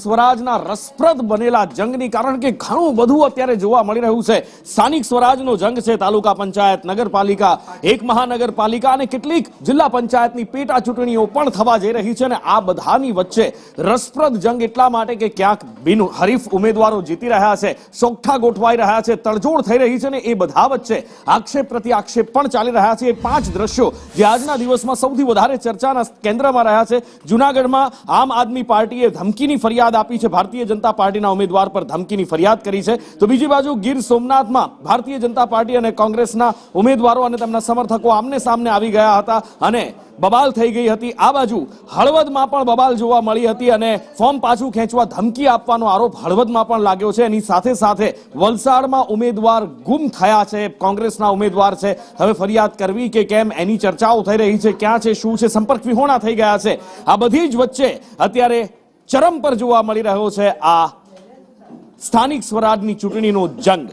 સ્વરાજના રસપ્રદ બનેલા જંગની, કારણ કે ઘણું બધું અત્યારે જોવા મળી રહ્યું છે. સ્થાનિક સ્વરાજનો જંગ છે. તાલુકા પંચાયત, નગરપાલિકા, એક મહાનગરપાલિકા અને કેટલીક જિલ્લા પંચાયતની પેટા ચૂંટણીઓ પણ થવા જઈ રહી છે. અને આ બધાની વચ્ચે રસપ્રદ જંગ એટલા માટે કે ક્યાંક બિનહરીફ ઉમેદવારો જીતી રહ્યા છે, સોગઠા ગોઠવાઈ રહ્યા છે, તડજોડ થઈ રહી છે. ને એ બધા વચ્ચે આક્ષેપ પ્રતિ આક્ષેપ પણ ચાલી રહ્યા છે. એ 5 દ્રશ્યો જે આજના દિવસમાં સૌથી વધારે ચર્ચાના કેન્દ્રમાં રહ્યા છે. જૂનાગઢમાં આમ આદમી પાર્ટીએ ધમકીની ફરિયાદ આપી છે. ભારતીય જનતા પાર્ટીના ઉમેદવાર પર ધમકીની ફરિયાદ કરી છે. તો બીજી બાજુ ગીર સોમનાથમાં ભારતીય જનતા પાર્ટી અને કોંગ્રેસના ઉમેદવારો અને તેમના સમર્થકો આમને સામને આવી ગયા હતા અને બબાલ થઈ ગઈ હતી. આ બાજુ હળવદમાં પણ બબાલ જોવા મળી હતી અને ફોર્મ પાછું ખેંચવા ધમકી આપવાનો આરોપ હળવદમાં પણ લાગ્યો છે. એની સાથે સાથે વલસાડમાં ઉમેદવાર ગુમ થયા છે, કોંગ્રેસના ઉમેદવાર છે. હવે ફરિયાદ કરવી કે કેમ એની ચર્ચાઓ થઈ રહી છે. ક્યાં છે, શું છે, સંપર્ક વિહોણા થઈ ગયા છે. આ બધી જ વચ્ચે અત્યારે ચરમ પર જોવા મળી રહ્યો છે આ સ્થાનિક સ્વરાજની ચૂંટણીનો જંગ.